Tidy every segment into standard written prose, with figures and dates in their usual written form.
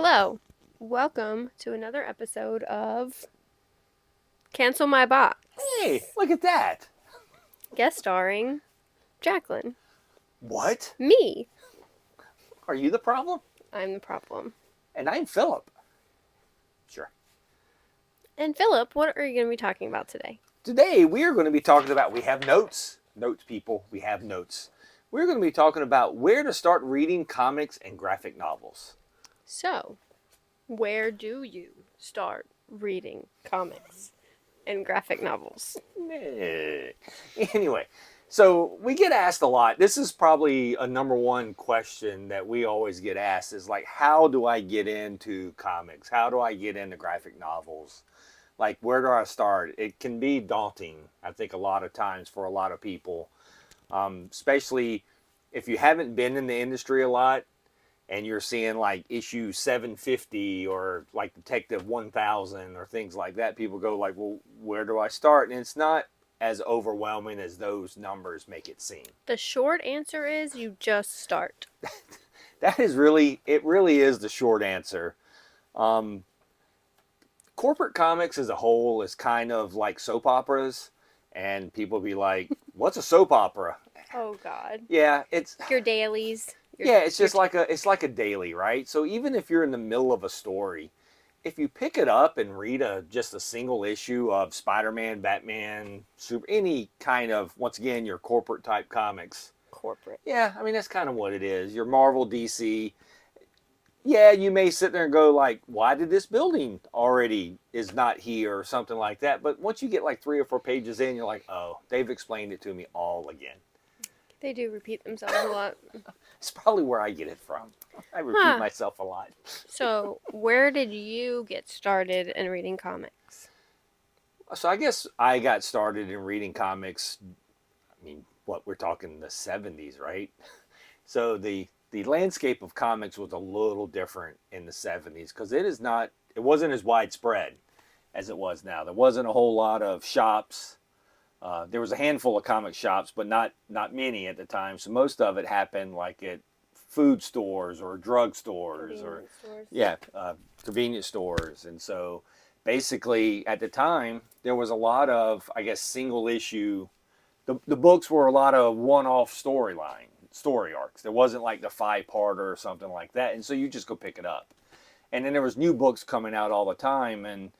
Hello. Welcome to another episode of Cancel My Box. Hey, look at that. Guest starring Jaclyn. What? Me. Are you the problem? I'm the problem. And I'm Philip. Sure. And Philip, what are you going to be talking about today? Today we are going to be talking about, we have notes. Notes, people. We have notes. We're going to be talking about where to start reading comics and graphic novels. So, where do you start reading comics and graphic novels? Anyway, so we get asked a lot. This is probably a number one question that we always get asked is like, how do I get into comics? How do I get into graphic novels? Like, where do I start? It can be daunting, I think, a lot of times for a lot of people, especially if you haven't been in the industry a lot and you're seeing like issue 750 or like Detective 1000 or things like that. People go like, well, where do I start? And it's not as overwhelming as those numbers make it seem. The short answer is you just start. That is really, it really is the short answer. Um, Corporate comics as a whole is kind of like soap operas, and people be like, "What's a soap opera?" Oh God. Yeah, it's Your dailies. yeah, it's just like a daily, right? So even if you're in the middle of a story, if you pick it up and read just a single issue of Spider-Man, Batman, super any kind of, once again, your corporate type comics. corporate. Yeah, I mean that's kind of what it is. Your Marvel, DC. Yeah, you may sit there and go like, why did this building already is not here or something like that. But once you get like 3 or 4 pages in, you're like, oh, they've explained it to me all again. They do repeat themselves a lot. It's probably where I get it from. I repeat Huh. myself a lot. So, where did you get started in reading comics? So I guess I got started in reading comics. I mean, what we're talking the 70s, right? So the landscape of comics was a little different in the 70s because it wasn't as widespread as it was now. There wasn't a whole lot of shops. There was a handful of comic shops, but not many at the time. So most of it happened like at food stores or drug stores or Convenience stores. yeah, convenience stores. And so basically at the time there was a lot of, I guess, single issue. The books were a lot of one-off story arcs. There wasn't like the 5-parter or something like that, and so you just go pick it up. And then there was new books coming out all the time, and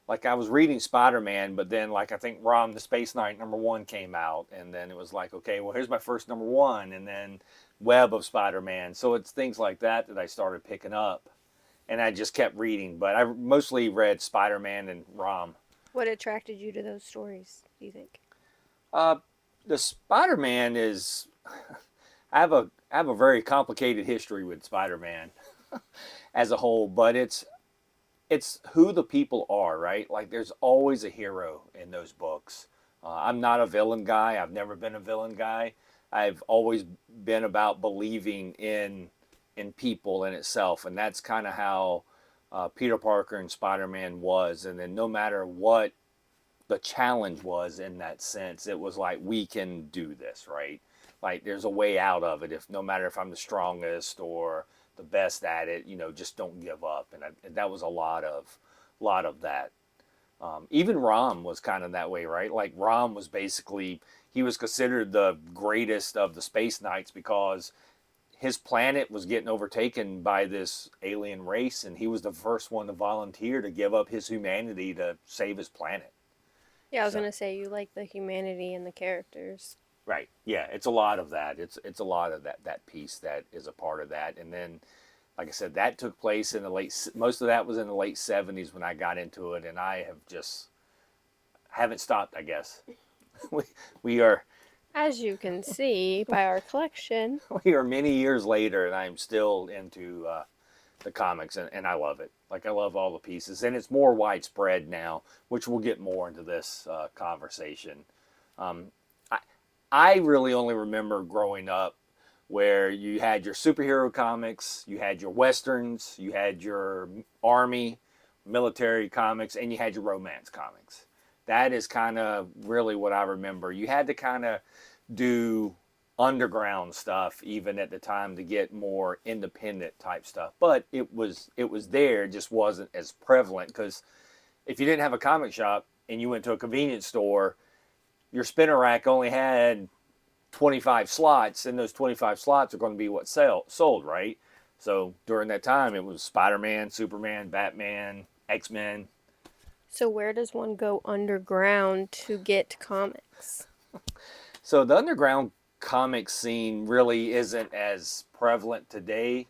like I was reading Spider-Man, but then like I think Rom the Space Knight #1 came out, and then it was like, okay, well here's my first #1, and then Web of Spider-Man. So it's things like that that I started picking up, and I just kept reading. But I mostly read Spider-Man and Rom. What attracted you to those stories, do you think? Uh, the Spider-Man is I have a very complicated history with Spider-Man as a whole, but it's who the people are, right? Like there's always a hero in those books. I'm not a villain guy. I've never been a villain guy. I've always been about believing in people in itself, and that's kind of how Peter Parker and Spider-Man was. And then no matter what the challenge was in that sense, it was like we can do this, right? Like there's a way out of it. If no matter if I'm the strongest or the best at it, just don't give up. And that was a lot of that. Even Rom was kind of that way, right? Like Rom was basically he was considered the greatest of the Space Knights because his planet was getting overtaken by this alien race, and he was the first one to volunteer to give up his humanity to save his planet. Yeah, I was So, gonna say you like the humanity in the characters. right, yeah, it's a lot of that. It's a lot of that piece that is a part of that, and then like I said, that took place in the late. Most of that was in the late '70s when I got into it, and I have just haven't stopped. I guess we we are As you can see by our collection. we are many years later, and I'm still into the comics, and I love it. Like I love all the pieces, and it's more widespread now, which we'll get more into this conversation. Um, I I really only remember growing up where you had your superhero comics, you had your westerns, you had your army, military comics, and you had your romance comics. That is kind of really what I remember. You had to kind of do underground stuff even at the time to get more independent type stuff. But it was there, it just wasn't as prevalent because if you didn't have a comic shop and you went to a convenience store, your spinner rack only had 25 slots, and those 25 slots are going to be what sold, right? So during that time, it was Spider-Man, Superman, Batman, X-Men. So where does one go underground to get comics? So the underground comic scene really isn't as prevalent today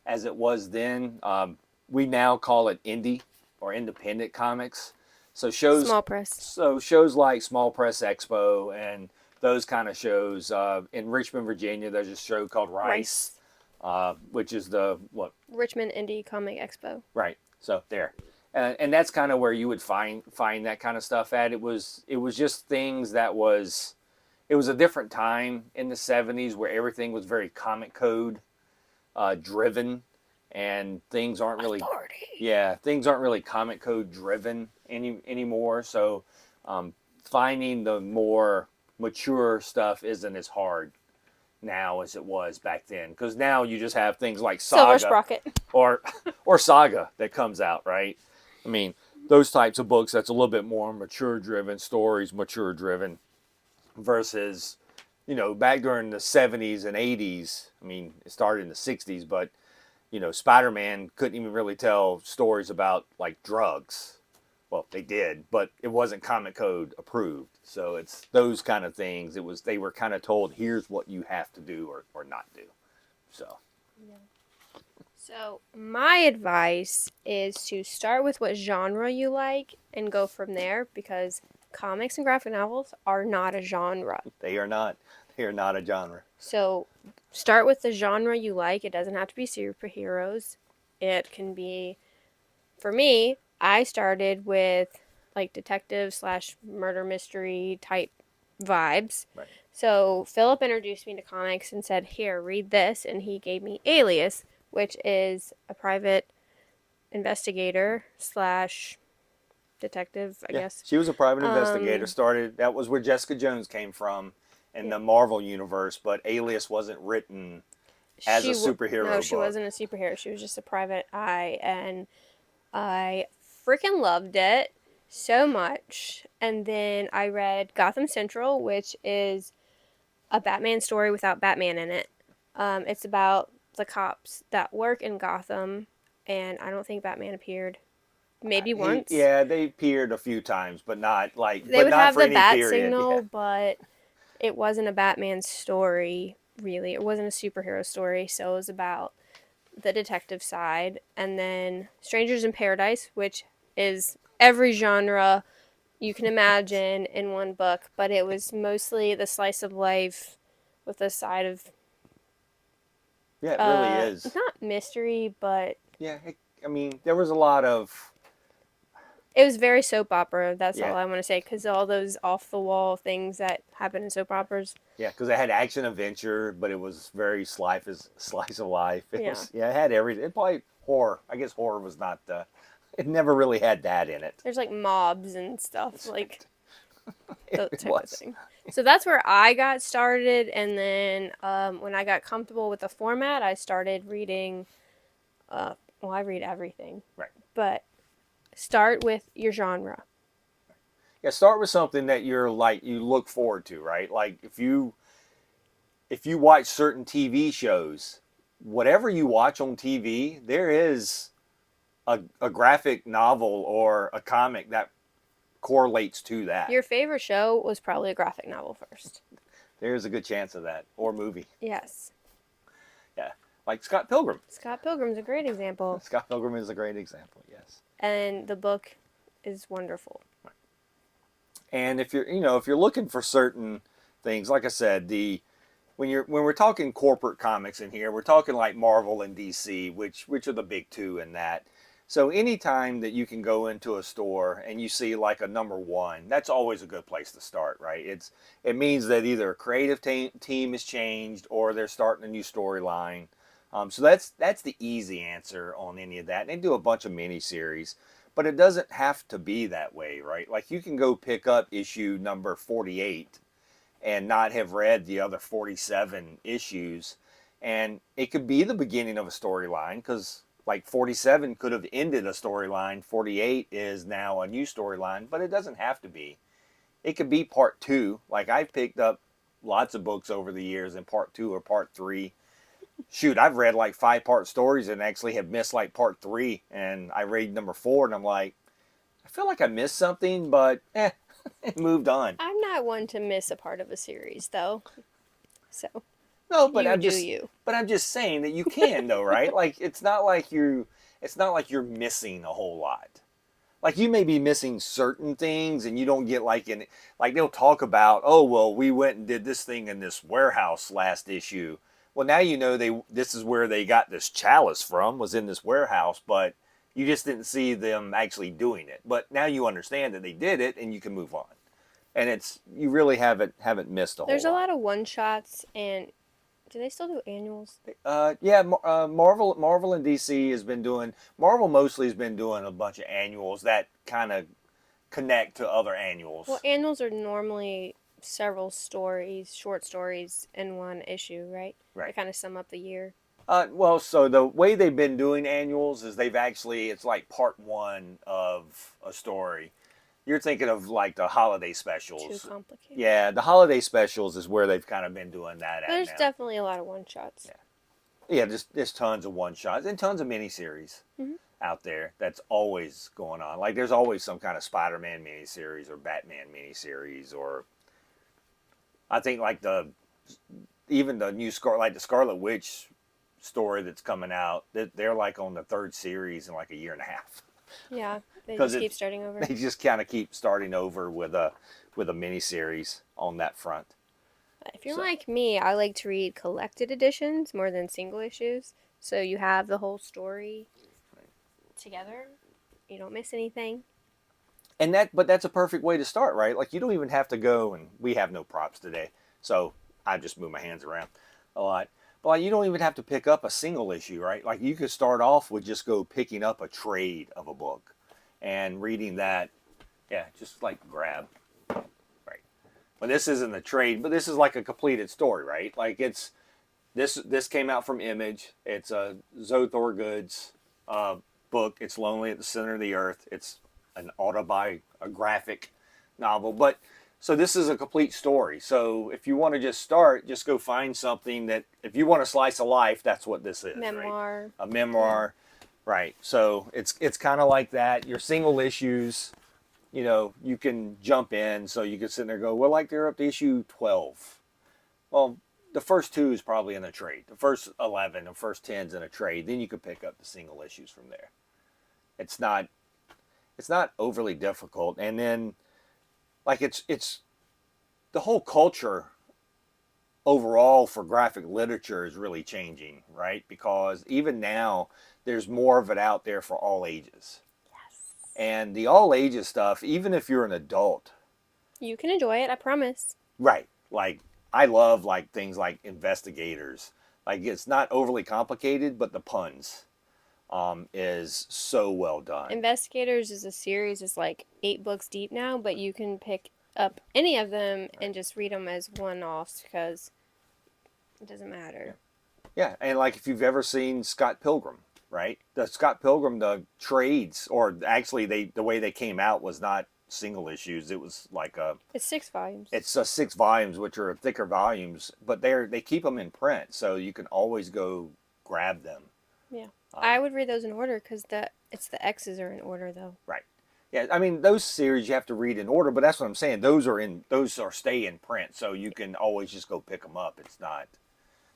as it was then. We now call it indie or independent comics. So shows, Small press. so shows like Small Press Expo and those kind of shows. In Richmond, Virginia, there's a show called Rice, Rice. which is the what? Richmond Indie Comic Expo. Right. So there, and that's kind of where you would find that kind of stuff at. It was just things that was. It was a different time in the '70s where everything was very comic code driven, and things aren't really Authority. things aren't really comic code driven anymore. So finding the more mature stuff isn't as hard now as it was back then, because now you just have things like Silver Saga Sprocket. or Saga that comes out, right? I mean, those types of books that's a little bit more mature driven stories, mature driven versus back during the 70s and 80s. I mean, it started in the 60s, but Spider-Man couldn't even really tell stories about like drugs. Well, they did, but it wasn't comic code approved. So it's those kind of things. They were kind of told, here's what you have to do or not do. So So my advice is to start with what genre you like and go from there, because comics and graphic novels are not a genre. they are not. They are not a genre. So start with the genre you like. It doesn't have to be superheroes. It can be, for me, I started with like detective slash murder mystery type vibes. Right. So Philip introduced me to comics and said, "Here, read this," and he gave me Alias, which is a private investigator slash detective, I guess. She was a private investigator. That was where Jessica Jones came from in the Marvel universe, but Alias wasn't written as a superhero No, she book. wasn't a superhero. She was just a private eye, and I freaking loved it so much. And then I read Gotham Central, which is a Batman story without Batman in it. It's about the cops that work in Gotham, and I don't think Batman appeared. Maybe once. They appeared a few times, but not like, They but would not have for the any bat period. signal, Yeah. but it wasn't a Batman story, really. It wasn't a superhero story, so it was about the detective side. And then Strangers in Paradise, which is every genre you can imagine in one book, but it was mostly the slice of life with a side of Yeah, it really is. not mystery, but Yeah, I mean, there was a lot of it was very soap opera. That's all yeah, I want to say, because all those off the wall things that happen in soap operas. yeah, because it had action adventure, but it was very slice of life. It Yeah. was it had everything. It probably horror. I guess horror was not. It never really had that in it. There's like mobs and stuff, like that It type of was. thing. So that's where I got started, and then when I got comfortable with the format, I started reading. Well, I read everything, Right. but start with your genre. Yeah, start with something that you're like you look forward to, right? Like if you watch certain TV shows, whatever you watch on TV, there is a graphic novel or a comic that correlates to that. Your favorite show was probably a graphic novel first. There's a good chance of that, or movie. Yes. Yeah, like Scott Pilgrim. Scott Pilgrim's a great example. Scott Pilgrim is a great example. Yes. And the book is wonderful. And if you're looking for certain things, like I said, when we're talking corporate comics in here, we're talking like Marvel and DC, which are the big two in that. So anytime that you can go into a store and you see like a #1, that's always a good place to start, right? It means that either a creative team has changed or they're starting a new storyline. So that's the easy answer on any of that. And they do a bunch of miniseries, but it doesn't have to be that way, right? Like you can go pick up issue number 48 and not have read the other 47 issues. And it could be the beginning of a storyline because, like, 47 could have ended a storyline, 48 is now a new storyline, but it doesn't have to be. It could be part two. Like, I've picked up lots of books over the years in part two or part three. Shoot, I've read like 5-part stories and actually have missed like part three. And I read number four and I'm like, I feel like I missed something, but it moved on. I'm not one to miss a part of a series, though. So, No, but you do you. I'm just saying that you can though, right? Like it's not like you're missing a whole lot. Like you may be missing certain things and you don't get like they'll talk about, oh well, we went and did this thing in this warehouse last issue. Well, now you know this is where they got this chalice from, was in this warehouse, but you just didn't see them actually doing it. But now you understand that they did it and you can move on. And it's you really haven't missed a whole There's a lot. lot of one shots, and do they still do annuals? Yeah, Marvel and DC has been doing. Marvel mostly has been doing a bunch of annuals that kind of connect to other Well, annuals. annuals are normally several stories, short stories in one issue, right? They Right. kind of sum up the year. Well, so the way they've been doing annuals is it's like part one of a story. You're thinking of like the holiday Too specials. complicated. Yeah, the holiday specials is where they've kind of been doing that at There's now. definitely a lot of one shots. Yeah, yeah. There's tons of one shots and tons of miniseries Mm-hmm. out there that's always going on. Like there's always some kind of Spider-Man miniseries or Batman miniseries, or I think like the even the new like the Scarlet Witch story that's coming out. They're like on the third series in like a year and a half Yeah, they because just keep it's starting over. they just kind of keep starting over with a miniseries on that front. If you're So like me, I like to read collected editions more than single issues. So you have the whole story together. You don't miss anything. but that's a perfect way to start, right? Like you don't even have to go, and we have no props today, so I just move my hands around a lot. But like, you don't even have to pick up a single issue, right? Like you could start off with just go picking up a trade of a book and reading that. Yeah, just like grab, right? Well, this isn't a trade, but this is like a completed story, right? Like it's this came out from Image. It's a Zoe Thorgood's uh, book. It's Lonely at the Center of the Earth. It's an autobiographic novel, but so this is a complete story. So if you want to just start, just go find something that if you want a slice of life, that's what this is, right? Memoir. A Yeah. memoir, right? So it's kind of like that. Your single issues, you can jump in. So you can sit there and go, well, like they're up to issue 12. Well, the first two is probably in a trade. The first 11, the first 10's in a trade. Then you could pick up the single issues from there. It's not it's not overly difficult. And then like it's the whole culture overall for graphic literature is really changing, right? Because even now there's more of it out there for all ages. Yes. And the all ages stuff, even if you're an adult, You can enjoy it, I promise. right? Like I love like things like investigators. Like it's not overly complicated, but the puns is so well done. Investigators is a series, it's like 8 books deep now, but you can pick up any of them Right. and just read them as one offs because it doesn't Yeah. matter. Yeah, and like if you've ever seen Scott Pilgrim, right? The Scott Pilgrim, the trades, or actually the way they came out was not single issues. It was like It's 6 volumes. it's 6 volumes, which are thicker volumes, but they keep them in print, so you can always go grab them. Yeah. Um, I would read those in order because the X's are in order though. right. Yeah, I mean those series you have to read in order, but that's what I'm saying. Those are stay in print, so you can always just go pick them up. It's not.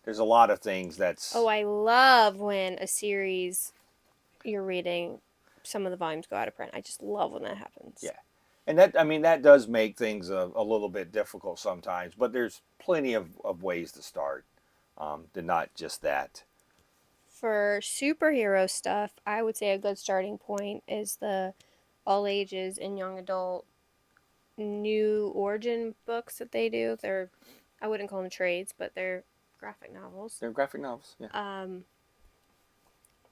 There's a lot of things Oh, that's I love when a series you're reading, some of the volumes go out of print. I just love when that happens. yeah, and that I mean that does make things a little bit difficult sometimes, but there's plenty of ways to start, to not just that. For superhero stuff, I would say a good starting point is the all ages and young adult new origin books that they do. I wouldn't call them trades, but they're graphic novels. They're graphic novels. Yeah. Um,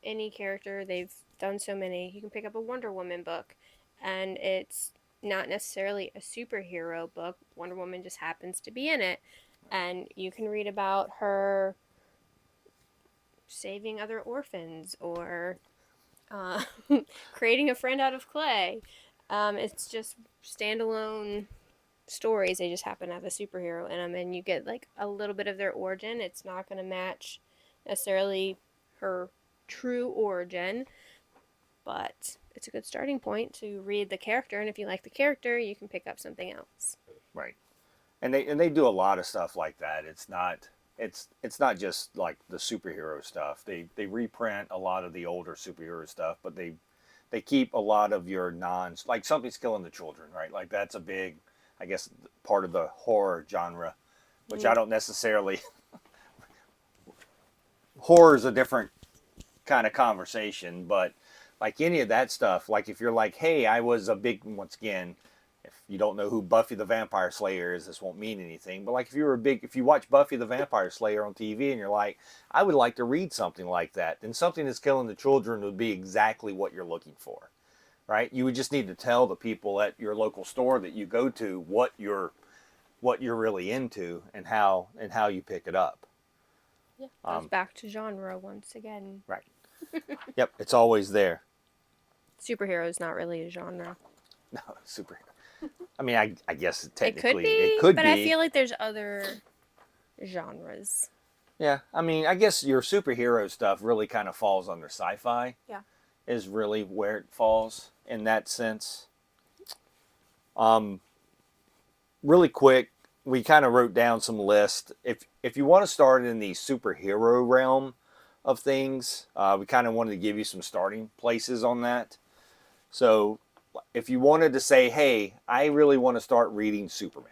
any character, they've done so many. You can pick up a Wonder Woman book, and it's not necessarily a superhero book. Wonder Woman just happens to be in it. And you can read about her saving other orphans or uh, creating a friend out of clay. It's just standalone stories. They just happen to have a superhero in them, and you get like a little bit of their origin. It's not going to match necessarily her true origin, but it's a good starting point to read the character. And if you like the character, you can pick up something else. Right. And they do a lot of stuff like that. It's not just like the superhero stuff. They reprint a lot of the older superhero stuff, but they keep a lot of your non, like Something's Killing the Children, right? Like that's a big, I guess, part of the horror genre, which I don't necessarily. Horror is a different kind of conversation, but like any of that stuff, like if you're like, hey, I was a big, once again, if you don't know who Buffy the Vampire Slayer is, this won't mean anything. But like if you watch Buffy the Vampire Slayer on TV and you're like, I would like to read something like that, then Something That's Killing the Children would be exactly what you're looking for, right? You would just need to tell the people at your local store that you go to what you're really into and how you pick it up. Yeah, goes back to genre once again. Right. Yep, it's always there. Superhero is not really a genre. No, super. I mean, I guess It could technically it be, could but I be. feel like there's other genres. Yeah, I mean, I guess your superhero stuff really kind of falls under sci-fi. Yeah. Is really where it falls in that sense. Um, really quick, we kind of wrote down some lists. If you want to start in the superhero realm of things, we kind of wanted to give you some starting places on that. So, if you wanted to say, hey, I really want to start reading Superman,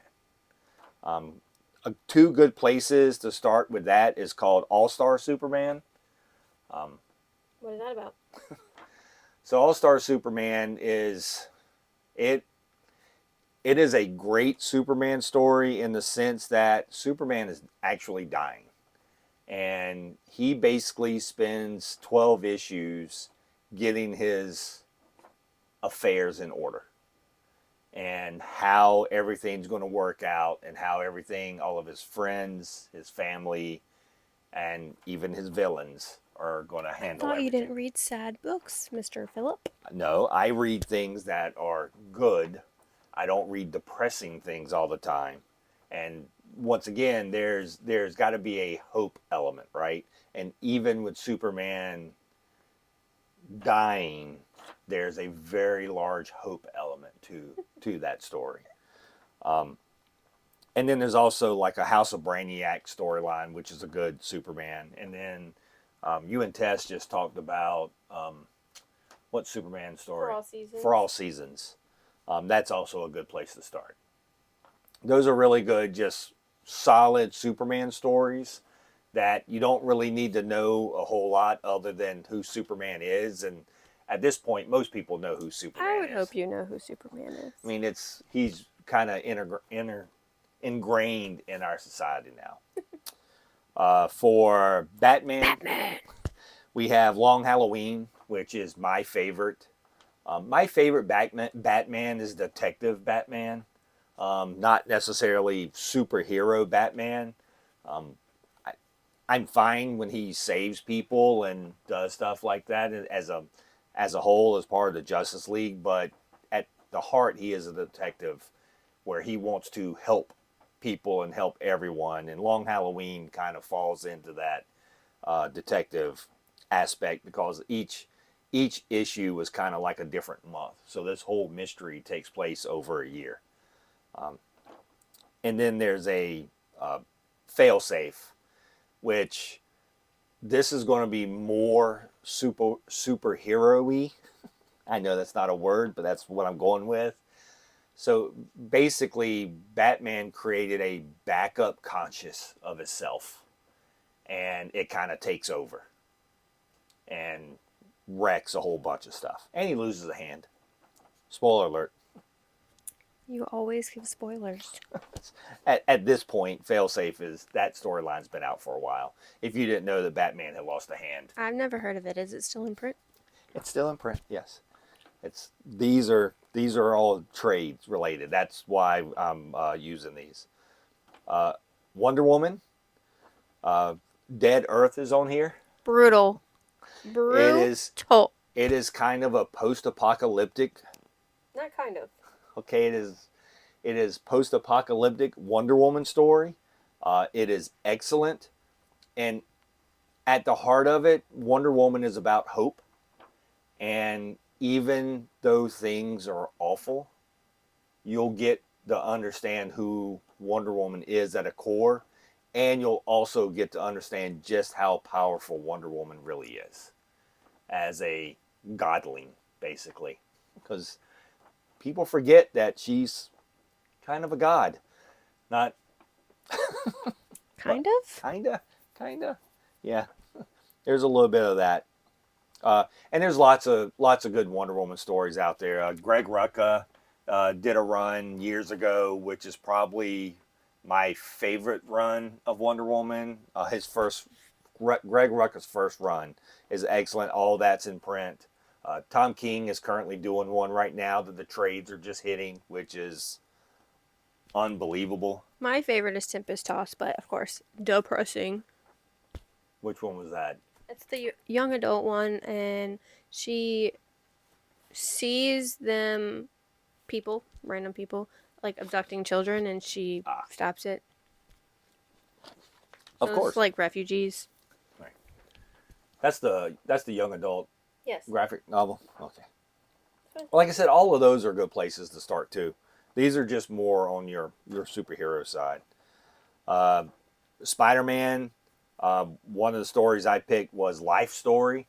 two good places to start with that is called All Star Superman. What is that about? So All Star Superman is it it is a great Superman story in the sense that Superman is actually dying. And he basically spends 12 issues getting his affairs in order and how everything's going to work out and how everything, all of his friends, his family, and even his villains are going to I handle thought you everything. didn't read sad books, Mr. Phillip. No, I read things that are good. I don't read depressing things all the time. And once again, there's got to be a hope element, right? And even with Superman dying, there's a very large hope element to that story. And then there's also like a House of Brainiac storyline, which is a good Superman. And then you and Tess just talked about what Superman story? For All Seasons. For All Seasons. That's also a good place to start. Those are really good, just solid Superman stories that you don't really need to know a whole lot other than who Superman is. And at this point, most people know who Superman is. I would hope you know who Superman is. I mean, he's kind of ingrained in our society now. For Batman, we have Long Halloween, which is my favorite. My favorite Batman is Detective Batman, not necessarily superhero Batman. I, I'm fine when he saves people and does stuff like that as a whole, as part of the Justice League. But at the heart, he is a detective where he wants to help people and help everyone. And Long Halloween kind of falls into that detective aspect because each issue was kind of like a different month. So this whole mystery takes place over a year. And then there's a failsafe, which this is going to be more superhero-y. I know that's not a word, but that's what I'm going with. So basically, Batman created a backup conscious of himself, and it kind of takes over and wrecks a whole bunch of stuff. And he loses a hand. Spoiler alert. You always give spoilers. At this point, failsafe is that storyline's been out for a while. If you didn't know that Batman had lost a hand, I've never heard of it. Is it still in print? it's still in print. Yes. These are all trades related. That's why I'm using these. Uh, Wonder Woman, uh, Dead Earth is on here. Brutal. It is Brutal. it is kind of a post-apocalyptic. Not kind of. Okay, it is post-apocalyptic Wonder Woman story. It is excellent, and at the heart of it, Wonder Woman is about hope. And even though things are awful, you'll get to understand who Wonder Woman is at a core, and you'll also get to understand just how powerful Wonder Woman really is as a godling, basically. Because people forget that she's kind of a god. Not, but Kind of? kinda. Yeah, there's a little bit of that. And there's lots of good Wonder Woman stories out there. Greg Rucka did a run years ago, which is probably my favorite run of Wonder Woman. His first Greg Rucka's first run is excellent. All that's in print. Tom King is currently doing one right now that the trades are just hitting, which is unbelievable. My favorite is Tempest Toss, but of course, depressing. Which one was that? It's the young adult one, and she sees them, random people, like abducting children, and she Ah, stops it. of So it's course. like refugees. Right. That's the young adult Yes. graphic novel. Okay. Like I said, all of those are good places to start too. These are just more on your superhero side. Uh, Spider-Man. One of the stories I picked was Life Story.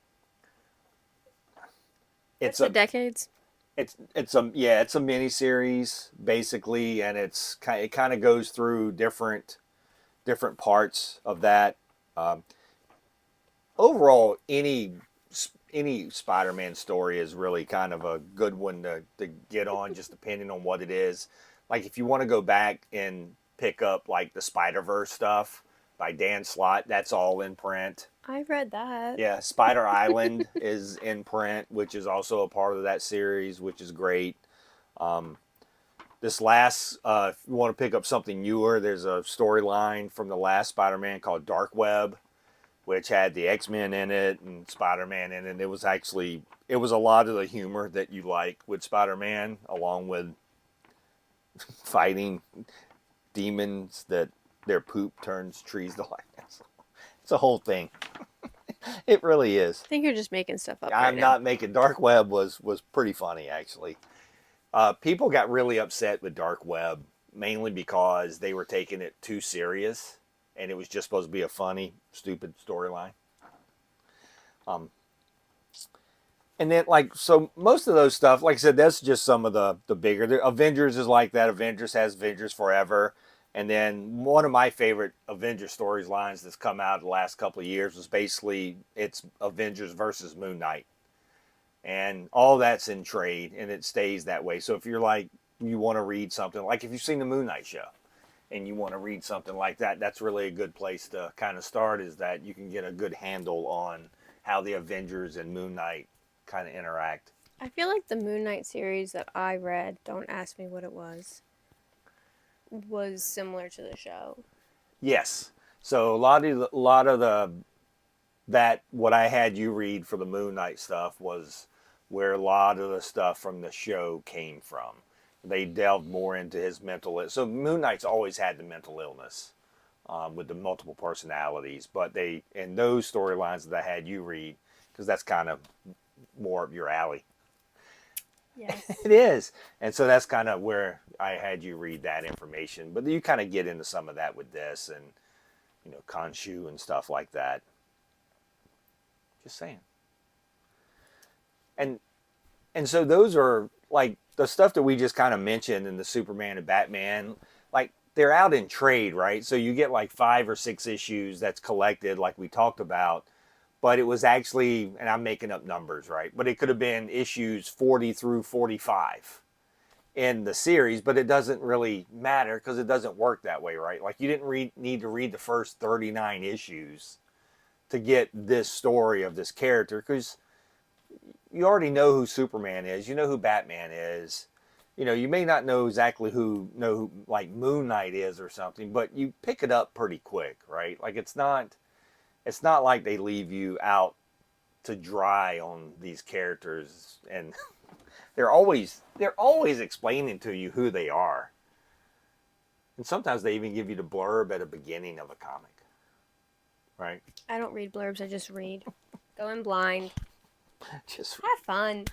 That's It's the a decades. it's a mini series basically, and it kind of goes through different parts of that. Um, Overall, any Spider-Man story is really kind of a good one to get on, just depending on what it is. Like if you want to go back and pick up like the Spider-Verse stuff by Dan Slott, that's all in print. I read that. Yeah, Spider Island is in print, which is also a part of that series, which is great. Um, this last, if you want to pick up something newer, there's a storyline from the last Spider-Man called Dark Web, which had the X-Men in it and Spider-Man in it. It was a lot of the humor that you like with Spider-Man, along with fighting demons that their poop turns trees to life. It's a whole thing. It really is. I think you're just making stuff up right I'm now. not making Dark Web was pretty funny actually. People got really upset with Dark Web mainly because they were taking it too serious, and it was just supposed to be a funny, stupid storyline. Um, and then like so most of those stuff, like I said, that's just some of the bigger. The Avengers is like that. Avengers has Avengers Forever. And then one of my favorite Avengers storylines that's come out the last couple of years was basically it's Avengers versus Moon Knight. And all that's in trade and it stays that way. So if you're like you want to read something like if you've seen the Moon Knight show and you want to read something like that, that's really a good place to kind of start. Is that you can get a good handle on how the Avengers and Moon Knight kind of interact. I feel like the Moon Knight series that I read, don't ask me what it was similar to the show. Yes. So a lot of the that what I had you read for the Moon Knight stuff was where a lot of the stuff from the show came from. They delved more into his mental. So Moon Knight's always had the mental illness with the multiple personalities, but they in those storylines that I had you read because that's kind of more up your alley. Yes. It is, and so that's kind of where I had you read that information. But you kind of get into some of that with this, and Khonshu and stuff like that. Just saying. And so those are like the stuff that we just kind of mentioned in the Superman and Batman. Like they're out in trade, right? So you get like 5 or 6 issues that's collected, like we talked about. But it was actually, and I'm making up numbers, right? But it could have been issues 40 through 45 in the series, but it doesn't really matter because it doesn't work that way, right? Like you didn't need to read the first 39 issues to get this story of this character because you already know who Superman is. You know who Batman is. You know, you may not know exactly who like Moon Knight is or something, but you pick it up pretty quick, right? Like it's not like they leave you out to dry on these characters, and they're always explaining to you who they are. And sometimes they even give you the blurb at the beginning of a comic, right? I don't read blurbs, I just read. Go in blind. Just Have fun.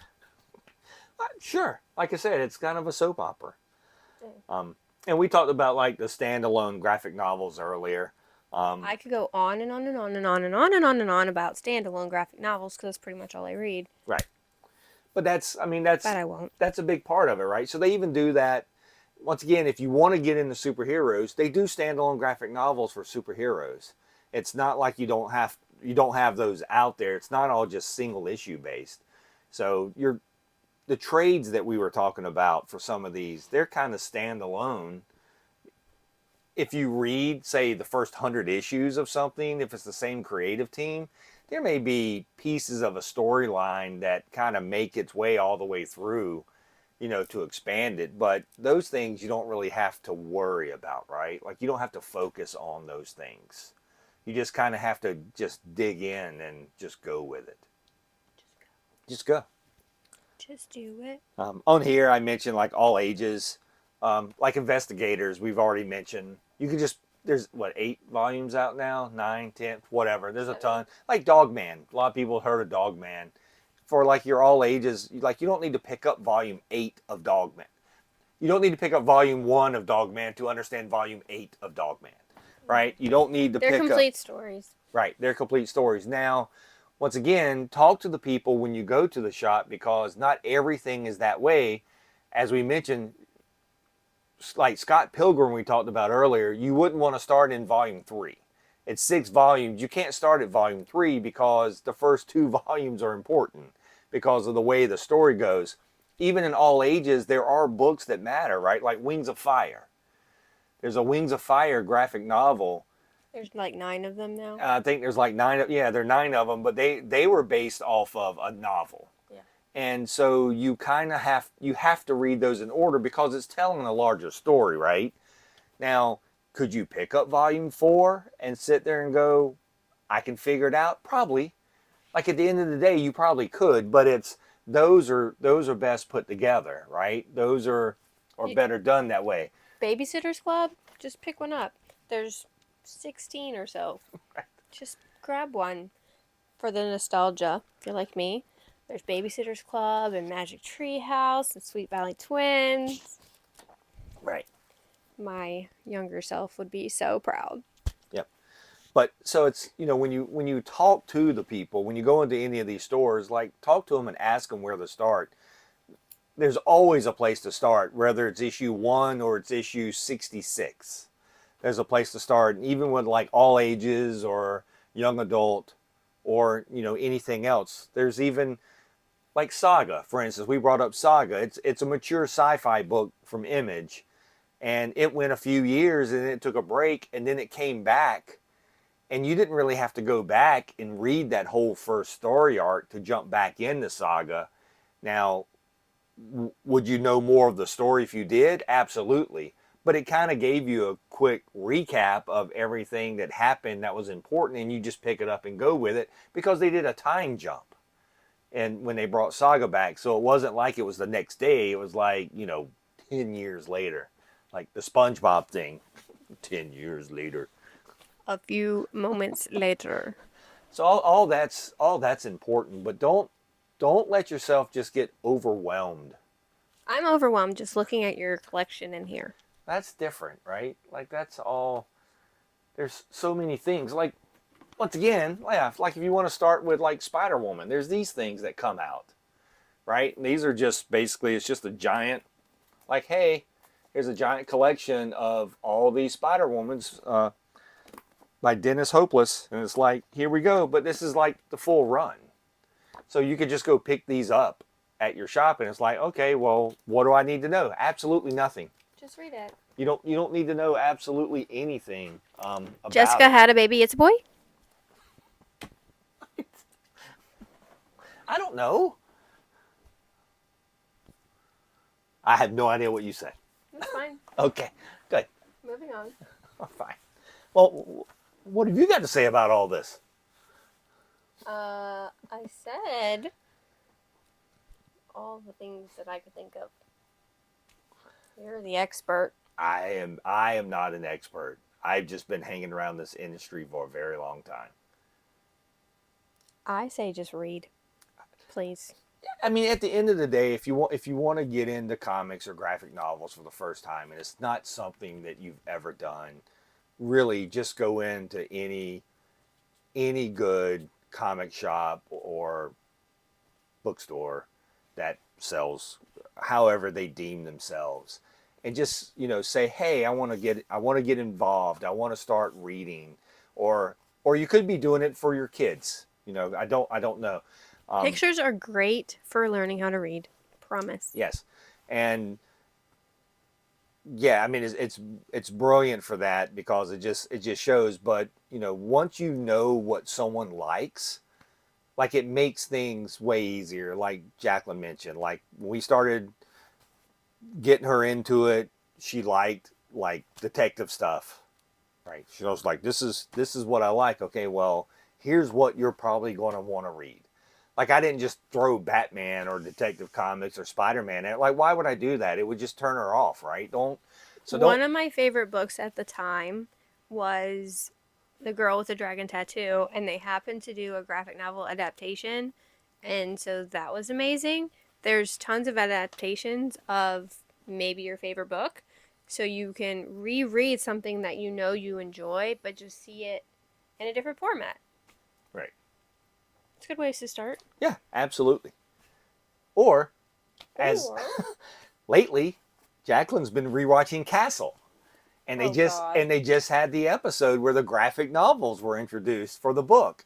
sure. Like I said, it's kind of a soap opera. And we talked about like the standalone graphic novels earlier. I could go on and on and on and on and on and on and on about standalone graphic novels because that's pretty much all I read. Right. But that's, I mean, But I won't. that's a big part of it, right? So they even do that. Once again, if you want to get into superheroes, they do standalone graphic novels for superheroes. It's not like you don't have those out there. It's not all just single issue based. So the trades that we were talking about for some of these, they're kind of standalone. If you read, say, the first 100 issues of something, if it's the same creative team, there may be pieces of a storyline that kind of make its way all the way through, you know, to expand it. But those things you don't really have to worry about, right? Like you don't have to focus on those things. You just kind of have to just dig in and just go with it. Just go. Just do it. On here, I mentioned like all ages, like investigators. We've already mentioned. You could just there's what 8 volumes out now, 9, 10, whatever. There's a ton. Like Dogman. A lot of people have heard of Dogman. For like your all ages, like you don't need to pick up volume 8 of Dogman. You don't need to pick up volume 1 of Dogman to understand volume 8 of Dogman, right? You don't need to They're pick up. complete stories. Right, they're complete stories. Now, once again, talk to the people when you go to the shop because not everything is that way. As we mentioned, like Scott Pilgrim we talked about earlier, you wouldn't want to start in volume 3. It's 6 volumes. You can't start at volume 3 because the first 2 volumes are important because of the way the story goes. Even in all ages, there are books that matter, right? Like Wings of Fire. There's a Wings of Fire graphic novel. There's like 9 of them now. I think there's like 9. Yeah, there are 9 of them, but they were based off of a novel. Yeah. And so you kind of have to read those in order because it's telling a larger story, right? Now, could you pick up volume 4 and sit there and go, I can figure it out? Probably. Like at the end of the day, you probably could, but it's those are best put together, right? Those are better done that way. Babysitter's Club, just pick one up. There's 16 or so. Just grab one for the nostalgia. If you're like me, there's Babysitter's Club and Magic Tree House and Sweet Valley Twins. Right. My younger self would be so proud. Yep. But so it's, you know, when you talk to the people, when you go into any of these stores, like talk to them and ask them where to start. There's always a place to start, whether it's issue 1 or it's issue 66. There's a place to start, and even with like all ages or young adult or, you know, anything else. There's even like Saga, for instance. We brought up Saga. It's a mature sci-fi book from Image, and it went a few years and it took a break and then it came back, and you didn't really have to go back and read that whole first story arc to jump back into Saga. Now, would you know more of the story if you did? Absolutely. But it kind of gave you a quick recap of everything that happened that was important, and you just pick it up and go with it because they did a time jump. And when they brought Saga back, so it wasn't like it was the next day, it was like, you know, 10 years later. Like the SpongeBob thing, 10 years later. A few moments later. So all that's important, but don't let yourself just get overwhelmed. I'm overwhelmed just looking at your collection in here. That's different, right? Like that's all. There's so many things. Like once again, yeah, like if you want to start with like Spider Woman, there's these things that come out, right? And these are just basically it's just a giant, like hey, here's a giant collection of all these Spider Womans by Dennis Hopeless, and it's like here we go. But this is like the full run, so you could just go pick these up at your shop, and it's like okay, well, what do I need to know? Absolutely nothing. Just read it. You don't need to know absolutely anything about Jessica it. had a baby. It's a boy. I don't know. I have no idea what you said. That's fine. Okay, good. Moving on. Oh, fine. Well, what have you got to say about all this? I said all the things that I could think of. You're the expert. I am not an expert. I've just been hanging around this industry for a very long time. I say just read, please. I mean, at the end of the day, if you want to get into comics or graphic novels for the first time, and it's not something that you've ever done, really just go into any good comic shop or bookstore that sells however they deem themselves, and just say, hey, I want to get involved, I want to start reading, or you could be doing it for your kids. I don't know. Pictures are great for learning how to read. Promise. Yes, and yeah, I mean it's brilliant for that because it just shows. But once you know what someone likes, like, it makes things way easier. Like Jaclyn mentioned, like when we started getting her into it, she liked like detective stuff, right? She was like, this is what I like. Okay, well, here's what you're probably going to want to read. Like, I didn't just throw Batman or Detective Comics or Spider-Man at it. Like, why would I do that? It would just turn her off, right? Don't. One of my favorite books at the time was The Girl with the Dragon Tattoo, and they happened to do a graphic novel adaptation, and so that was amazing. There's tons of adaptations of maybe your favorite book, so you can reread something that you know you enjoy, but just see it in a different format. Right. It's a good ways to start. Yeah, absolutely. Or, as Or, lately, Jaclyn's been rewatching Castle, and they oh just god, and they just had the episode where the graphic novels were introduced for the book.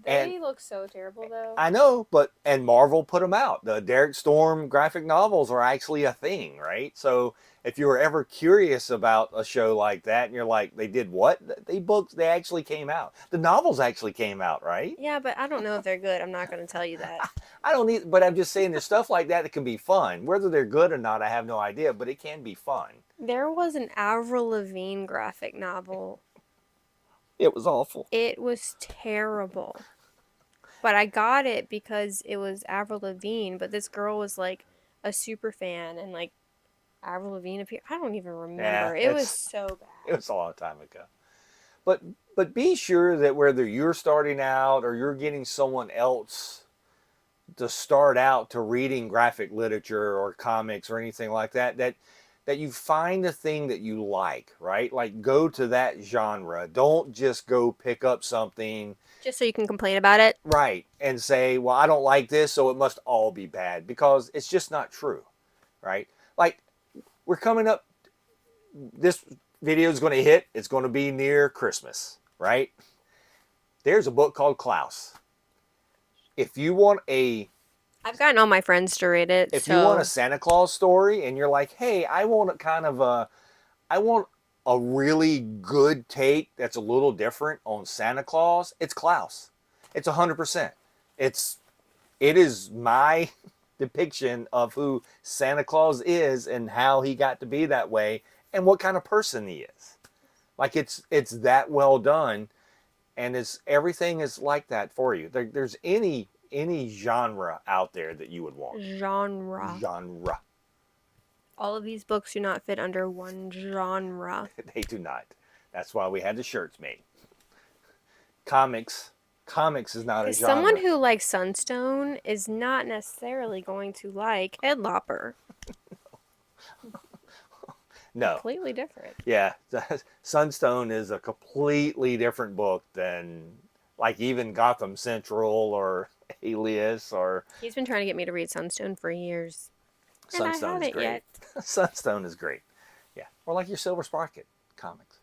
And they look so terrible though. I know, and Marvel put them out. The Derek Storm graphic novels are actually a thing, right? So if you were ever curious about a show like that, and you're like, they did what? They actually came out. The novels actually came out, right? Yeah, but I don't know if they're good. I'm not going to tell you that. I don't need, but I'm just saying there's stuff like that that can be fun. Whether they're good or not, I have no idea, but it can be fun. There was an Avril Lavigne graphic novel. It was awful. It was terrible. But I got it because it was Avril Lavigne, but this girl was like a super fan and like Avril Lavigne appeared. I don't even Yeah, remember. It was so it bad. was a long time ago. But be sure that whether you're starting out or you're getting someone else to start out to reading graphic literature or comics or anything like that, that you find the thing that you like, right? Like, go to that genre. Don't just go pick up something, Just so you can complain about it. right, and say, well, I don't like this, so it must all be bad, because it's just not true, right? Like, we're coming up, this video is going to hit, it's going to be near Christmas, right? There's a book called Klaus. If you want a I've gotten all my friends to read it, if you want a so Santa Claus story and you're like, hey, I want a really good take that's a little different on Santa Claus, it's Klaus. It's 100%. It is my depiction of who Santa Claus is and how he got to be that way and what kind of person he is. Like, it's that well done, and it's everything is like that for you. There's any genre out there that you would want. genre. Genre. All of these books do not fit under one genre. They do not. That's why we had the shirts made. Comics is not a Because genre. someone who likes Sunstone is not necessarily going to like Headlopper. No. Completely different. Yeah, Sunstone is a completely different book than, like, even Gotham Central or Alias or He's been trying to get me to read Sunstone for years. And I Sunstone is haven't great. yet. Sunstone is great. Yeah, or like your Silver Sprocket comics.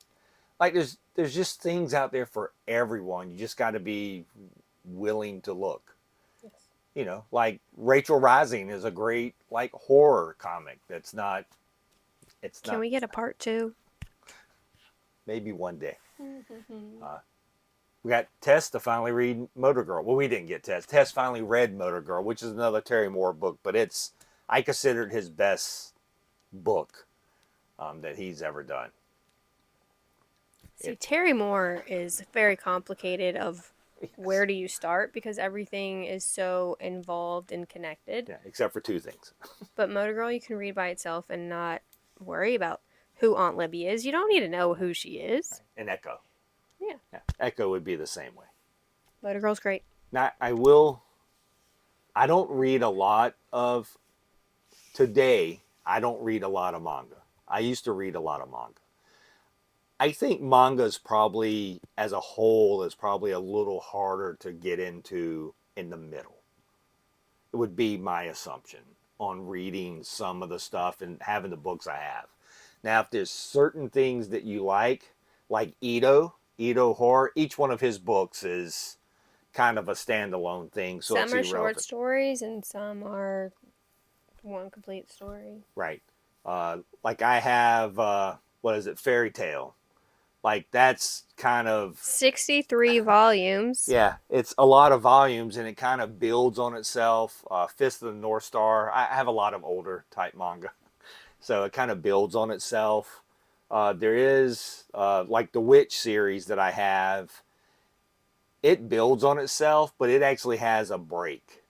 Like, there's just things out there for everyone. You just got to be willing to look. Yes. Like Rachel Rising is a great, like, horror comic. That's not. It's Can not. we get a part 2? Maybe one day. We got Tess to finally read Motor Girl. Well, we didn't get Tess. Tess finally read Motor Girl, which is another Terry Moore book, but I consider it his best book that he's ever done. See, Terry Moore is very complicated of where do you start because everything is so involved and connected. Yeah, except for two things. But Motor Girl you can read by itself and not worry about who Aunt Libby is. You don't need to know who she is. And Echo. Yeah. Yeah, Echo would be the same way. Motor Girl's great. Now, I don't read a lot of, today, I don't read a lot of manga. I used to read a lot of manga. I think manga is probably, as a whole, is probably a little harder to get into in the middle. It would be my assumption on reading some of the stuff and having the books I have. Now, if there's certain things that you like Ito Horror, each one of his books is kind of a standalone thing, so it's Some are irrelevant. short stories and some are one complete story. Right. Like I have, what is it, Fairy Tale. Like that's kind of 63 volumes. Yeah, it's a lot of volumes and it kind of builds on itself. Fist of the North Star. I have a lot of older type manga, so it kind of builds on itself. There is like the Witch series that I have. It builds on itself, but it actually has a break.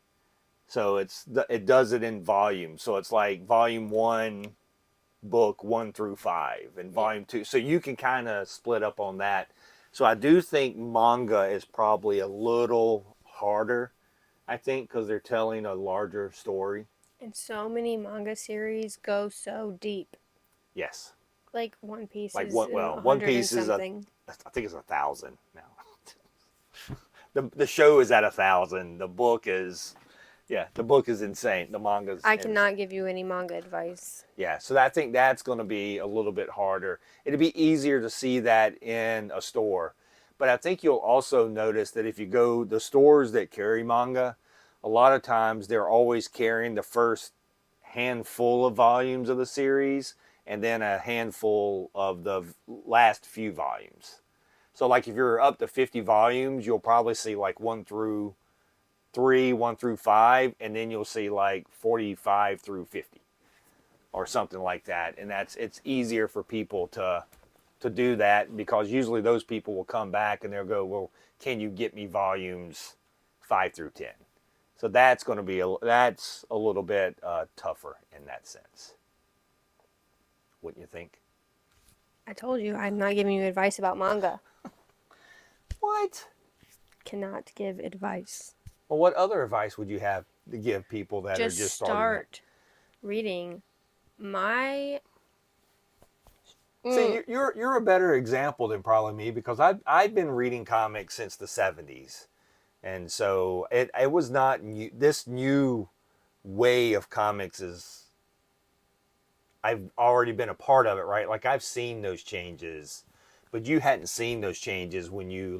So it does it in volumes. So it's like volume 1, book 1 through 5, and volume 2. So you can kind of split up on that. So I do think manga is probably a little harder, I think, because they're telling a larger story. And so many manga series go so deep. Yes. Like One Piece Like is One Piece is I think it's 1,000 now. The show is at 1,000. The book is insane. The manga's I cannot give you any manga advice. Yeah, so I think that's going to be a little bit harder. It'd be easier to see that in a store. But I think you'll also notice that if you go the stores that carry manga, a lot of times they're always carrying the first handful of volumes of the series and then a handful of the last few volumes. So like if you're up to 50 volumes, you'll probably see like 1 through 3, 1 through 5, and then you'll see like 45 through 50 or something like that. And it's easier for people to do that because usually those people will come back and they'll go, well, can you get me volumes 5 through 10? So that's going to be that's a little bit tougher in that sense. Wouldn't you think? I told you, I'm not giving you advice about manga. What? Cannot give advice. Well, what other advice would you have to give people that are just starting? Start reading. See, you're a better example than probably me because I've been reading comics since the 70s, and so it was not new. This new way of comics is. I've already been a part of it, right? Like I've seen those changes, but you hadn't seen those changes when you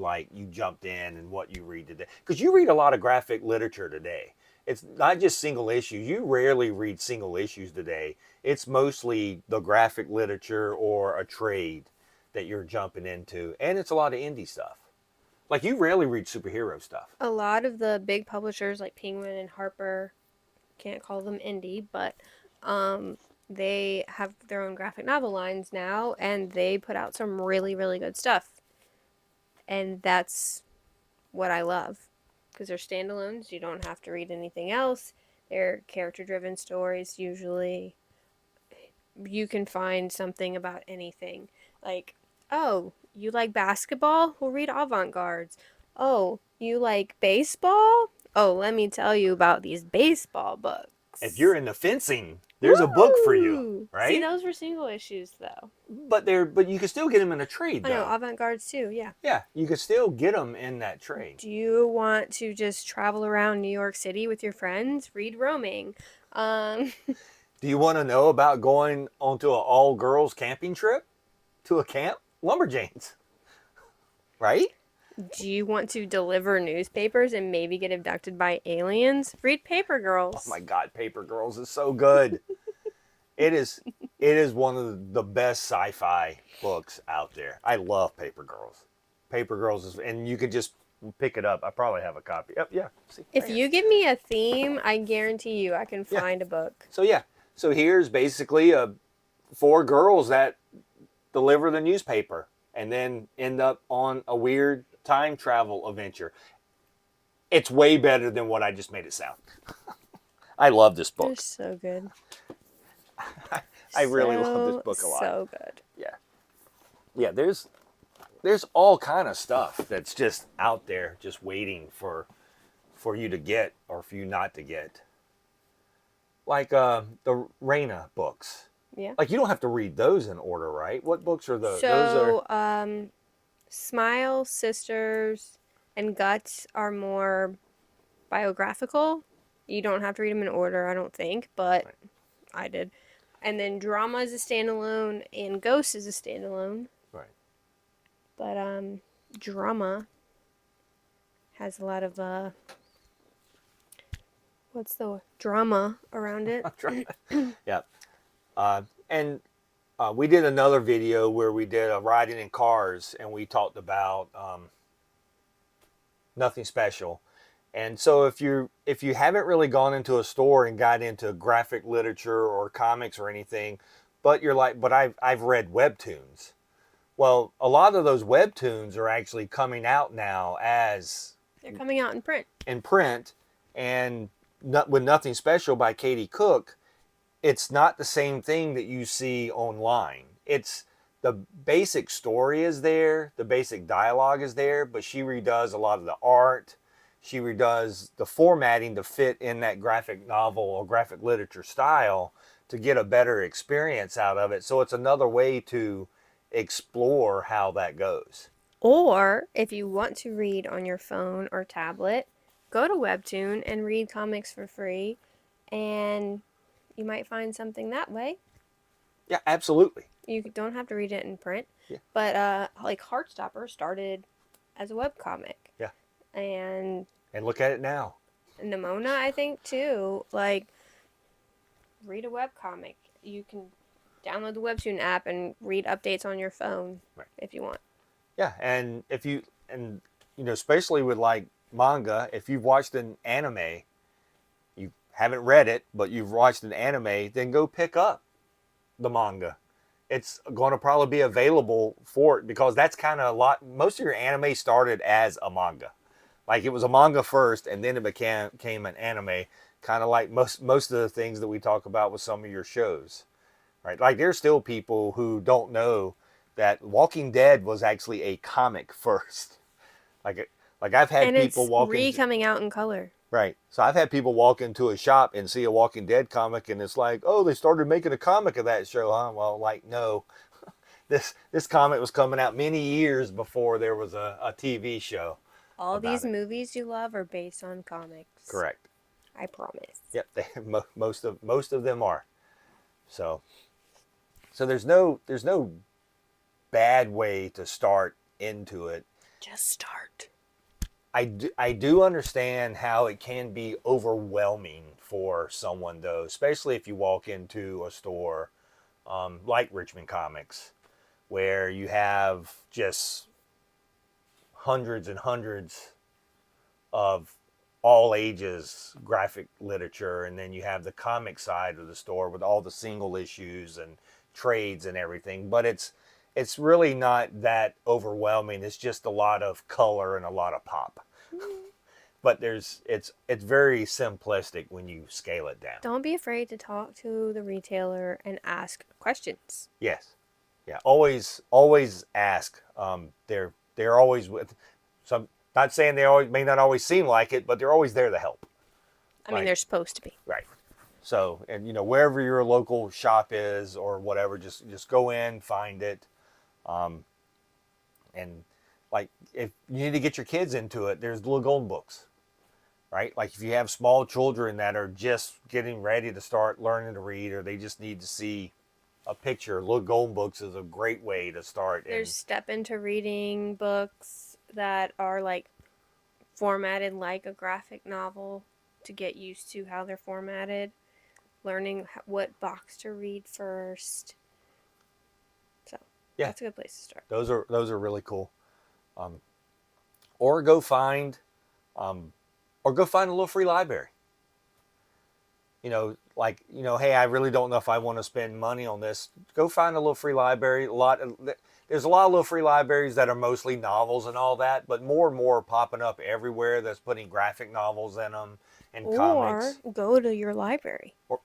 jumped in and what you read today. Because you read a lot of graphic literature today. It's not just single issues. You rarely read single issues today. It's mostly the graphic literature or a trade that you're jumping into. And it's a lot of indie stuff. Like you rarely read superhero stuff. A lot of the big publishers like Penguin and Harper, can't call them indie, but they have their own graphic novel lines now, and they put out some really, really good stuff. And that's what I love. Because they're standalones, you don't have to read anything else. They're character-driven stories, usually. You can find something about anything. Like, oh, you like basketball? Well, read Avant-Gardes. Oh, you like baseball? Oh, let me tell you about these baseball books. If you're into fencing, there's a book for you, right? See, those were single issues, though. But you can still get them in a trade, though. I know, Avant-Gardes, too, yeah. Yeah, you can still get them in that trade. Do you want to just travel around New York City with your friends? Read Roaming. Do you want to know about going onto an all-girls camping trip to a camp? Lumberjanes, right? Do you want to deliver newspapers and maybe get abducted by aliens? Read Paper Girls. Oh my God, Paper Girls is so good. It is one of the best sci-fi books out there. I love Paper Girls. Paper Girls is, and you can just pick it up. I probably have a copy. Yep, yeah. See, if you give me a theme, I guarantee you I can find a book. So yeah. So here's basically four girls that deliver the newspaper and then end up on a weird time travel adventure. It's way better than what I just made it sound. I love this They're book. so good. I really love this So, book a lot. so good. Yeah. Yeah, there's all kind of stuff that's just out there just waiting for you to get or for you not to get. Like the Raina books. Yeah. Like you don't have to read those in order, right? What books are those are So, Smile, Sisters, and Guts are more biographical. You don't have to read them in order, I don't think, but right. I did. And then Drama is a standalone, and Ghost is a standalone. Right. But Drama has a lot of what's the drama around it? Yeah. And we did another video where we did a riding in cars and we talked about nothing special. And so if you haven't really gone into a store and got into graphic literature or comics or anything, but you're like, but I've read webtoons. Well, a lot of those webtoons are actually coming out now as They're coming out in print. in print, and with Nothing Special by Katie Cook, it's not the same thing that you see online. It's the basic story is there, the basic dialogue is there, but she redoes a lot of the art. She redoes the formatting to fit in that graphic novel or graphic literature style to get a better experience out of it. So it's another way to explore how that goes. Or if you want to read on your phone or tablet, go to Webtoon and read comics for free, and you might find something that way. Yeah, absolutely. You don't have to read it in print. Yeah. But like Heartstopper started as a webcomic. Yeah. And And look at it now. Nimona, I think too. Like, read a webcomic. You can download the Webtoon app and read updates on your phone Right. if you want. Yeah, and if you and you know, especially with like manga, if you've watched an anime, you haven't read it, but you've watched an anime, then go pick up the manga. It's going to probably be available for it because that's kind of a lot. Most of your anime started as a manga, like it was a manga first, and then it became an anime. Kind of like most of the things that we talk about with some of your shows, right? Like there's still people who don't know that Walking Dead was actually a comic first. Like I've had And people it's walk into coming out in color. right. So I've had people walk into a shop and see a Walking Dead comic, and it's like, oh, they started making a comic of that show, huh? Well, like no, this comic was coming out many years before there was a TV show All about these it. movies you love are based on comics. Correct. I promise. Yep. Most of them are. So there's no bad way to start into it. Just start. I do understand how it can be overwhelming for someone though, especially if you walk into a store like Richmond Comics, where you have just hundreds and hundreds of all ages graphic literature, and then you have the comic side of the store with all the single issues and trades and everything. But it's really not that overwhelming. It's just a lot of color and a lot of pop. But it's very simplistic when you scale it down. Don't be afraid to talk to the retailer and ask questions. Yes, yeah. Always ask. They're always with some. Not saying they always may not always seem like it, but they're always there to help. I mean, Right. they're supposed to be. Right. So, and wherever your local shop is or whatever, just go in, find it, and like if you need to get your kids into it, there's little golden books, right? Like if you have small children that are just getting ready to start learning to read, or they just need to see a picture, little golden books is a great way to start. There's step into reading books that are like formatted like a graphic novel to get used to how they're formatted, learning what box to read first. So yeah, that's a good place to start. those are really cool. Or go find, or go find a little free library. like, hey, I really don't know if I want to spend money on this. Go find a little free library. There's a lot of little free libraries that are mostly novels and all that, but more and more are popping up everywhere that's putting graphic novels in them and Or comics. go to your library. Or,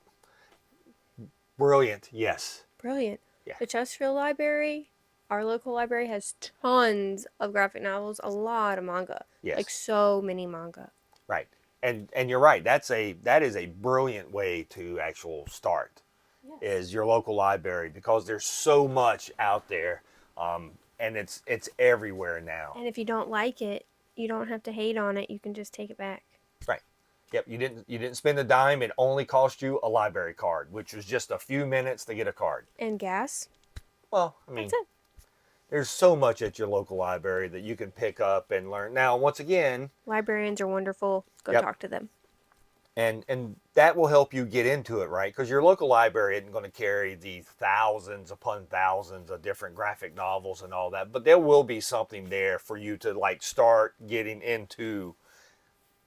brilliant, yes. Brilliant. Yeah, The Chesterfield Library, our local library, has tons of graphic novels, a lot of manga. Like yes, so many manga. right. And you're right. That is a brilliant way to actual start, Yes. is your local library, because there's so much out there, and it's everywhere now. And if you don't like it, you don't have to hate on it. You can just take it back. Right. Yep. You didn't spend a dime. It only cost you a library card, which was just a few minutes to get a card. And gas. Well, I That's mean, it. there's so much at your local library that you can pick up and learn. Now, once again, Librarians are wonderful. Go yep, talk to them. and that will help you get into it, right? Because your local library isn't going to carry the thousands upon thousands of different graphic novels and all that, but there will be something there for you to like start getting into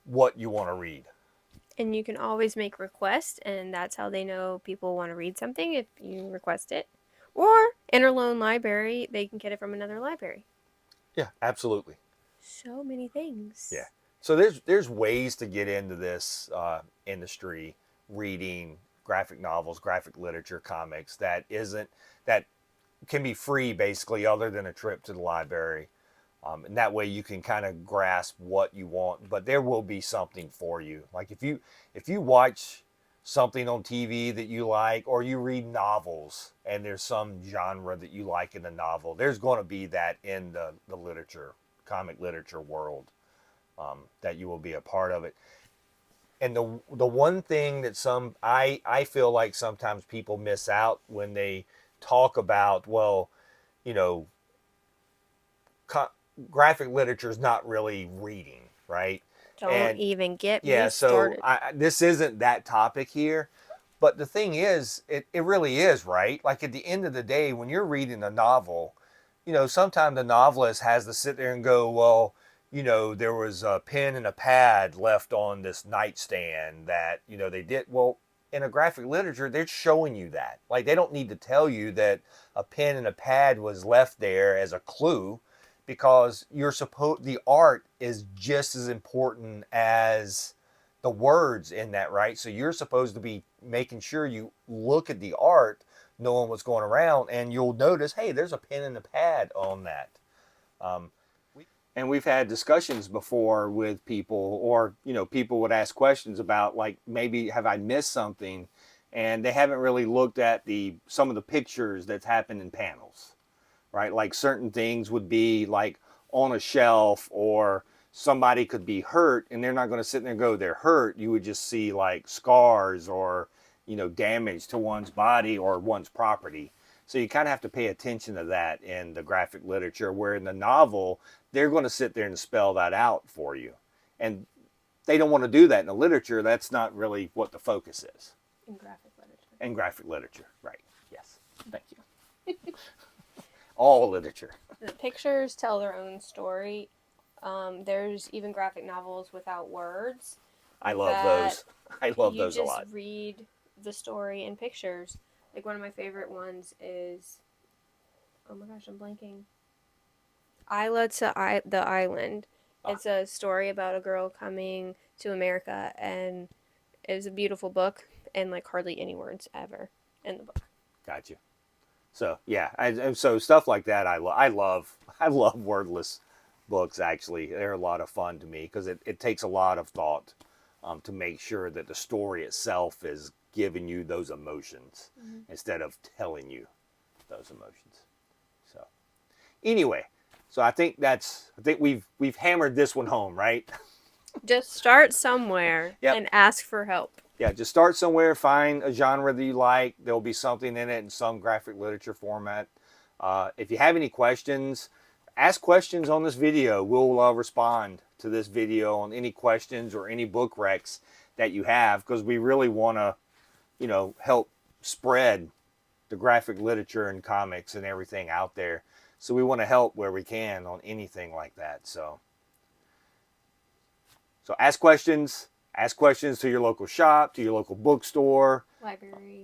what you want to read. And you can always make requests, and that's how they know people want to read something if you request it. Or Interloan Library, they can get it from another library. Yeah, absolutely. So many Yeah. things. So there's ways to get into this industry, reading graphic novels, graphic literature, comics that can be free basically, other than a trip to the library. And that way you can kind of grasp what you want, but there will be something for you. Like if you watch something on TV that you like, or you read novels and there's some genre that you like in the novel, there's going to be that in the literature, comic literature world, that you will be a part of it. And the one thing that I feel like sometimes people miss out when they talk about, well, you know, co- graphic literature is not really reading, right? Don't And even get me yeah, so started. this isn't that topic here, but the thing is, it really is, right? Like at the end of the day, when you're reading a novel, sometimes the novelist has to sit there and go, well, there was a pen and a pad left on this nightstand that, they did. Well, in a graphic literature, they're showing you that. Like they don't need to tell you that a pen and a pad was left there as a clue, because the art is just as important as the words in that, right? So you're supposed to be making sure you look at the art, knowing what's going around, and you'll notice, hey, there's a pen and a pad on that. Um, and we've had discussions before with people, or people would ask questions about, like, maybe have I missed something, and they haven't really looked at some of the pictures that's happened in panels, right? Like certain things would be like on a shelf, or somebody could be hurt and they're not going to sit there and go, they're hurt. You would just see like scars, or, damage to one's body or one's property. So you kind of have to pay attention to that in the graphic literature, where in the novel, they're going to sit there and spell that out for you. And they don't want to do that in the literature. That's not really what the focus is. In graphic literature. In graphic literature, right. Yes. Thank you. All literature. The pictures tell their own story. There's even graphic novels without words I love that those. I love you those a just lot. read the story in pictures. Like one of my favorite ones is, oh my gosh, I'm blanking. Isla to the Island. Ah, It's a story about a girl coming to America, and it was a beautiful book, and like hardly any words ever in the book. got you. So yeah, and so stuff like that, I love. I love wordless books. Actually, they're a lot of fun to me, because it takes a lot of thought, to make sure that the story itself is giving you those emotions, Mm-hmm. instead of telling you those emotions. So anyway, so I think we've hammered this one home, right? Just start somewhere Yep. and ask for help. Yeah, just start somewhere, find a genre that you like. There'll be something in it in some graphic literature format. If you have any questions, ask questions on this video. We'll respond to this video on any questions or any book recs that you have, because we really want to, help spread the graphic literature and comics and everything out there. So we want to help where we can on anything like that. So ask questions, Ask questions to your local shop, to your local bookstore,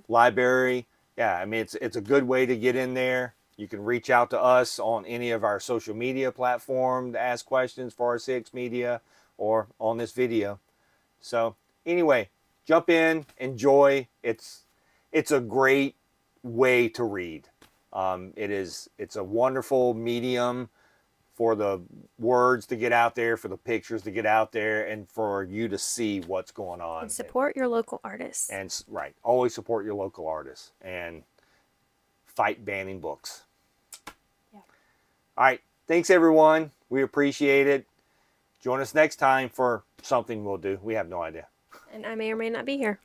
library. Yeah, I mean, it's a good way to get in there. You can reach out to us on any of our social media platforms to ask questions for RCX Media or on this video. So anyway, jump in, enjoy. It's a great way to read. It's a wonderful medium for the words to get out there, for the pictures to get out there, and for you to see what's going on. And support your local artists. And right, always support your local artists and fight banning books. Yeah. All right, thanks everyone. We appreciate it. Join us next time for something we'll do. We have no idea. And I may or may not be here.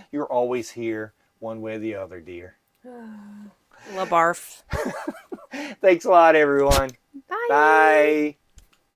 You're always here, one way or the other, dear. La barf. Thanks a lot, everyone. Bye. Bye.